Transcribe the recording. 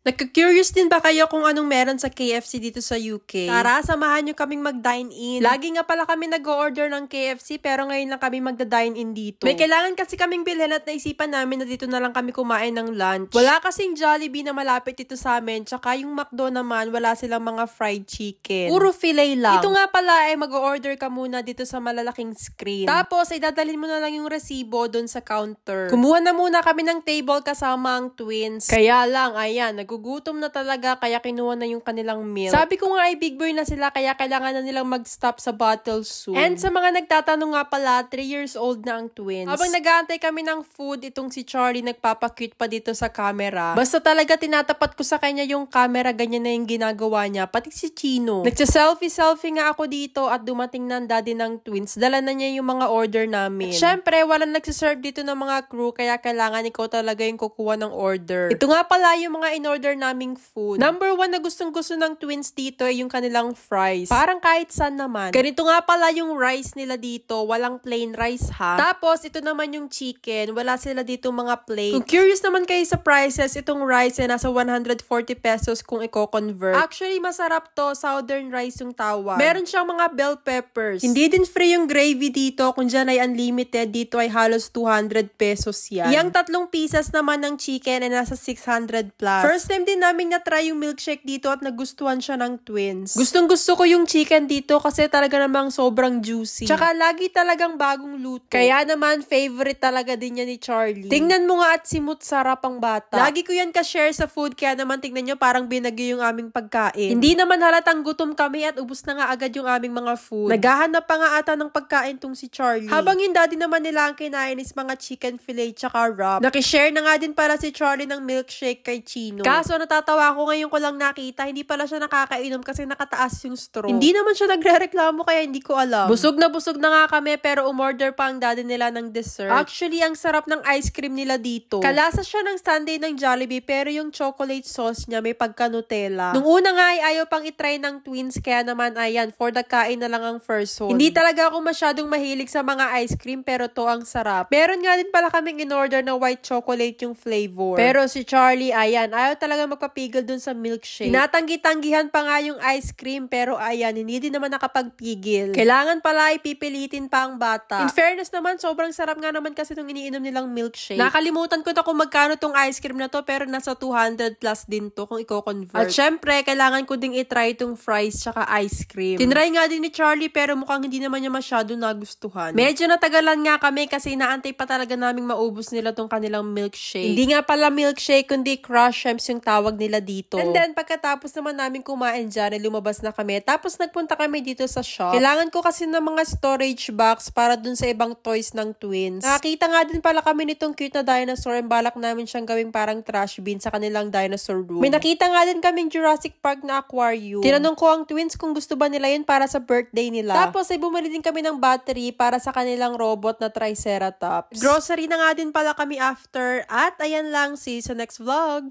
Nagka-curious din ba kayo kung anong meron sa KFC dito sa UK? Tara, samahan nyo kaming mag-dine-in. Lagi nga pala kami nag-order ng KFC pero ngayon lang kami magda-dine-in dito. May kailangan kasi kaming bilhin at naisipan namin na dito na lang kami kumain ng lunch. Wala kasing Jollibee na malapit dito sa amin, tsaka yung McDo naman wala silang mga fried chicken. Puro filet lang. Ito nga pala ay mag-order ka muna dito sa malalaking screen. Tapos ay dadalhin mo na lang yung resibo doon sa counter. Kumuha na muna kami ng table kasama ang twins. Kaya lang, ayan, nagugutom na talaga kaya kinuha na yung kanilang meal. Sabi ko nga ay big boy na sila kaya kailangan na nilang mag-stop sa bottle soon. And sa mga nagtatanong nga pala, 3 years old na ang twins. Habang nag-aantay kami ng food, itong si Charlie nagpapakute pa dito sa camera. Basta talaga tinatapat ko sa kanya yung camera, ganyan na yung ginagawa niya. Pati si Chino. Nagsa-selfie nga ako dito at dumating na ang daddy ng twins. Dala na niya yung mga order namin. At syempre, walang nagsiserve dito ng mga crew kaya kailangan ikaw talaga yung kukuha ng order. Ito nga pala yung mga in-order naming food. Number 1 na gustong-gusto ng twins dito ay yung kanilang fries. Parang kahit saan naman. Ganito nga pala yung rice nila dito. Walang plain rice ha. Tapos, ito naman yung chicken. Wala sila dito mga plain. Kung curious naman kayo sa prices, itong rice ay nasa 140 pesos kung i-convert. Actually, masarap to. Southern rice yung tawag. Meron siyang mga bell peppers. Hindi din free yung gravy dito. Kung dyan ay unlimited, dito ay halos 200 pesos yan. Yang 3 pieces naman ng chicken ay nasa 600 plus. First time din namin na-try yung milkshake dito at nagustuhan siya ng twins. Gustong-gusto ko yung chicken dito kasi talaga namang sobrang juicy. Tsaka lagi talagang bagong luto. Kaya naman, favorite talaga din yan ni Charlie. Tingnan mo nga at simut sarap ang bata. Lagi ko yan ka-share sa food kaya naman tingnan nyo parang binagyo yung aming pagkain. Hindi naman halatang gutom kami at ubos na nga agad yung aming mga food. Naghahanap pa nga ata ng pagkain tong si Charlie. Habang yung daddy naman nila ang kinain is mga chicken fillet tsaka wrap. Nakishare na nga din para si Charlie ng milkshake kay Chino. Kaso natatawa ako ngayon ko lang nakita, hindi pala siya nakakainom kasi nakataas yung straw. Hindi naman siya nagre-reklamo kaya hindi ko alam. Busog na nga kami pero umorder pa ang daddy nila ng dessert. Actually, ang sarap ng ice cream nila dito. Kalasa siya ng sundae ng Jollibee pero yung chocolate sauce niya may pagka-Nutella. Nung una nga ay ayaw pang itry ng twins kaya naman ayan, for the kain na lang ang first one. Hindi talaga ako masyadong mahilig sa mga ice cream pero to ang sarap. Meron nga din pala kaming in-order na white chocolate yung flavor. Pero si Charlie, ayan, ayaw talaga magpapigil dun sa milkshake. Tinatanggi-tanggihan pa nga yung ice cream pero ayan, hindi din naman nakapagpigil. Kailangan pala ipipilitin pa ang bata. In fairness naman, sobrang sarap nga naman kasi itong iniinom nilang milkshake. Nakalimutan ko na kung magkano tong ice cream na to pero nasa 200 plus din to kung i-convert. At syempre, kailangan ko ding itry itong fries tsaka ice cream. Tinry nga din ni Charlie pero mukhang hindi naman niya masyado nagustuhan. Medyo natagalan nga kami kasi inaantay pa talaga naming maubos nila tong kanilang milkshake. Hindi nga pala milkshake kundi crush shrimps yung tawag nila dito. And then, pagkatapos naman namin kumain dyan, lumabas na kami. Tapos nagpunta kami dito sa shop. Kailangan ko kasi ng mga storage box para dun sa ibang toys ng twins. Nakakita nga din pala kami nitong cute na dinosaur and balak namin siyang gawing parang trash bin sa kanilang dinosaur room. May nakita nga din kaming Jurassic Park na aquarium. Tinanong ko ang twins kung gusto ba nila yun para sa birthday nila. Tapos ay bumili din kami ng battery para sa kanilang robot na Triceratops. Grocery na nga din pala kami after at ayan lang, see you sa next vlog.